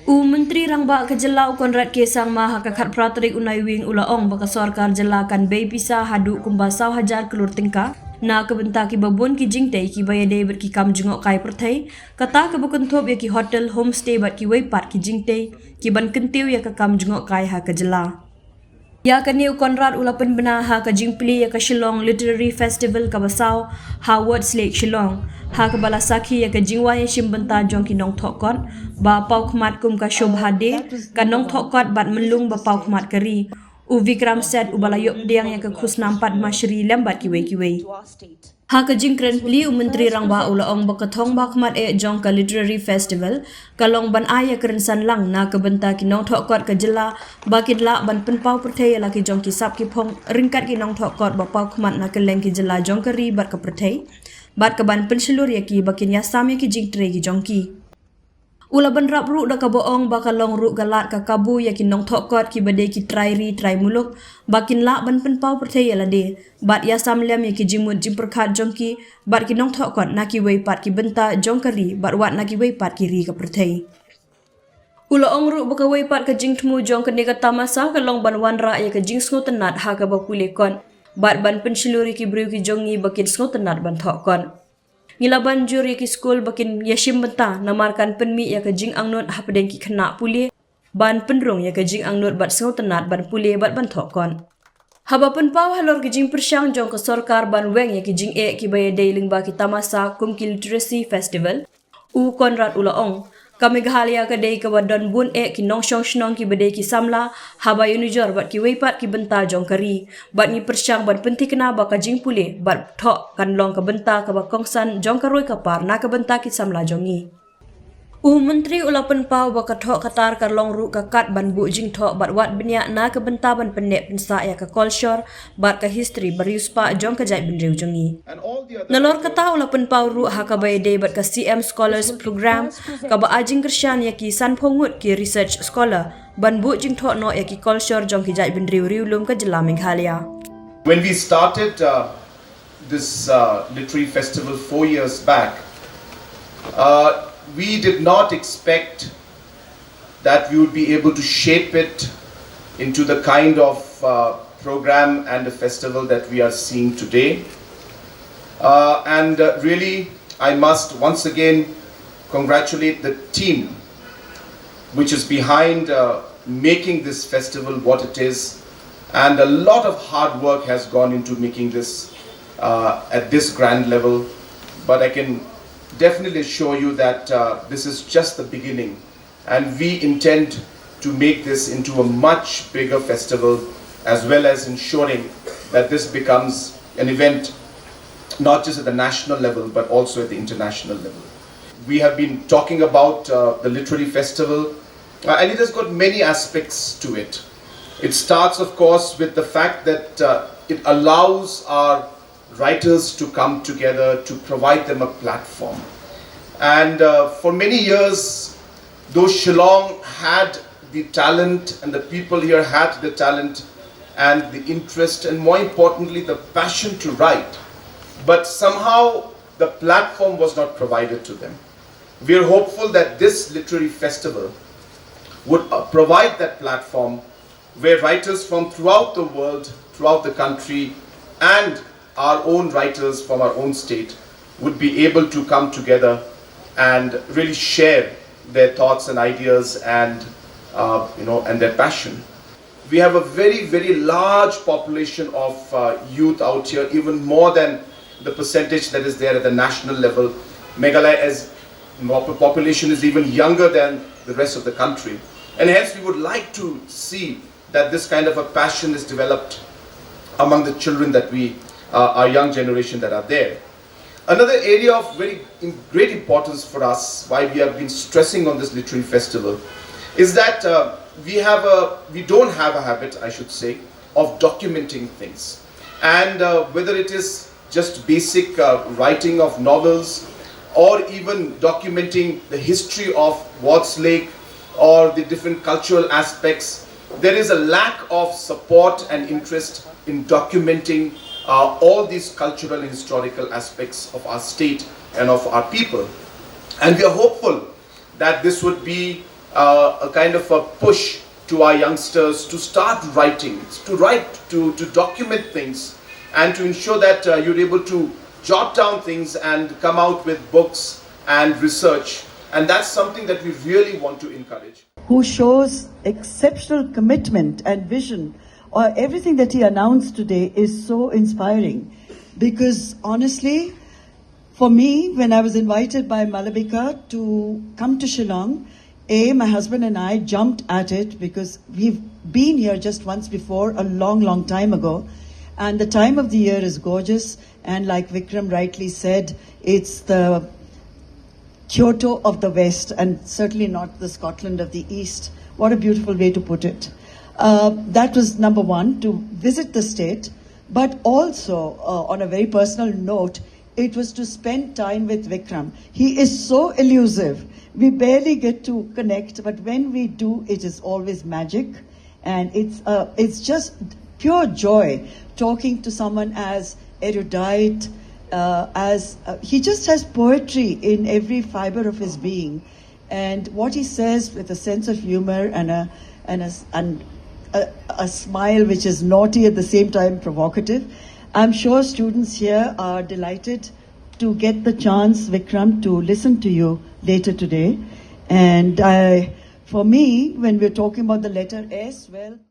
Menteri Rangba ke Jela Konrad Kesang Maha Kakat Pratrik Unai Wing Ulaong baka Sorkar Jela kan bay pisah hadu kumbasau hajar kelur tingka na kebenta ki babon ki jingte ki bayade ber ki kam jngohkai pyrthei kata ke bukan thop ya ki hotel homestay bat ki weipat ki jingte ki ban kentiu ya ke kam jngohkai ha ke Jela. Ya kaniu Konrad ula Pynbna ha ka jingpli ya ka Shillong Literary Festival ka basau ha Words Lake Shillong ha ka balasaki ya ka jingwa ya shimbenta jong ki nong thokot ba pau khmat kum ka shobhade ka nong thokot bat melung ba pau khmat kari u Vikram set u balayop diang ya ka khusnampat mashri lambat kiwe ha ka jingkren pli Menteri Rangba ula ong ba ka thong ba khmat e jong ka Literary Festival ka long ban aya kerensan lang na ka benta ki nong thokot ka Jela ba kidla ban penpau pyrthei la ki jong ki sap ki phong ringkat ki nong thokot ba pau khmat na ka leng ki Jela jong kari bat ka pyrthei bat ka ban penselur ya ki bakin ya sam ya ki jingtre ki jong ki ula ban rap ru da ka boong ba ka long ru galat ka kabu ya ki nong thokot ki bade ki trai muluk bakin la ban penpau pyrthei la de bat ya sam lem ya ki jimut jimperkhat jong ki bat ki nong thokot na ki wei pat ki benta jong kari bat wat na ki wei pat ki ri ka pyrthei ula ong ru ba ka wei pat ka jing thmu jong ka ne ka tamasa ka long ban wan ra ya ka jing sngotenat ha ka ba pule kon bat ban penseluri ki briu ki jongi bakin sngotenat ban thokon ngilaban juri ki skul bakin yashim benta namarkan penmi ya ka jing angnot hapdeng ki khna pule ban penrong ya ka jing angnot bat sngotenat ban pule bat ban thokon haba penpau halor ki jing persyang jong ka Sorkar ban weng ya ki jing e ki baye deiling ba ki tamasa kum ki Literacy Festival u Konrad ula ong ka Meghalaya ka dei ka wadon bun e ki nong shong shnong ki bade ki samla haba yunujor bat ki weipat ki benta jong kari bat ni persyang ban pentikna ba ka jing pule bat thok kan long ka benta ka ba kongsan jong karoi ka par na ka benta ki samla jongi Menteri ula penpau ba ka thok katar ka long ru ka kat ban bu jing thok bat wat benya na ka benta ban penek pensa ya ka culture bat ka history barius pa jong ka jai benriu jongi nalor kata ula penpau ru ha ka baye de bat ka CM Scholars Program ka ba ajing kersyan ya ki san phongut ki research scholar ban bu jing thok no ya ki culture jong ki jai benriu riu lum ka Jela Meghalaya. When we started this literary festival 4 years back, we did not expect that we would be able to shape it into the kind of program and the festival that we are seeing today. Really, I must once again congratulate the team which is behind making this festival what it is, and a lot of hard work has gone into making this at this grand level. But I can definitely assure you that this is just the beginning, and we intend to make this into a much bigger festival, as well as ensuring that this becomes an event not just at the national level but also at the international level. We have been talking about the literary festival, and it has got many aspects to it. It starts, of course, with the fact that it allows our writers to come together to provide them a platform. And for many years, though Shillong had the talent and the people here had the talent and the interest and more importantly the passion to write, but somehow the platform was not provided to them. We are hopeful that this literary festival would provide that platform where writers from throughout the world, throughout the country, and our own writers from our own state would be able to come together and really share their thoughts and ideas and and their passion. We have a very, very large population of youth out here, even more than the percentage that is there at the national level. Meghalaya as population is even younger than the rest of the country, and hence we would like to see that this kind of a passion is developed among the children that our young generation that are there. Another area of very great importance for us, why we have been stressing on this literary festival, is that we don't have a habit, I should say, of documenting things. And whether it is just basic writing of novels, or even documenting the history of Words Lake, or the different cultural aspects, there is a lack of support and interest in documenting all these cultural and historical aspects of our state and of our people. And we are hopeful that this would be a kind of a push to our youngsters to start writing, to document things, and to ensure that you're able to jot down things and come out with books and research. And that's something that we really want to encourage. Who shows exceptional commitment and vision. Everything that he announced today is so inspiring, because honestly, for me, when I was invited by Malabika to come to Shillong, my husband and I jumped at it because we've been here just once before, a long, long time ago. And the time of the year is gorgeous. And like Vikram rightly said, it's the Kyoto of the West and certainly not the Scotland of the East. What a beautiful way to put it. That was number one, to visit the state. But also, on a very personal note, it was to spend time with Vikram. He is so elusive. We barely get to connect, but when we do, it is always magic. And it's just pure joy talking to someone as erudite, he just has poetry in every fiber of his being. And what he says with a sense of humor and a smile which is naughty at the same time provocative. I'm sure students here are delighted to get the chance, Vikram, to listen to you later today. And for me, when we're talking about the letter S, well...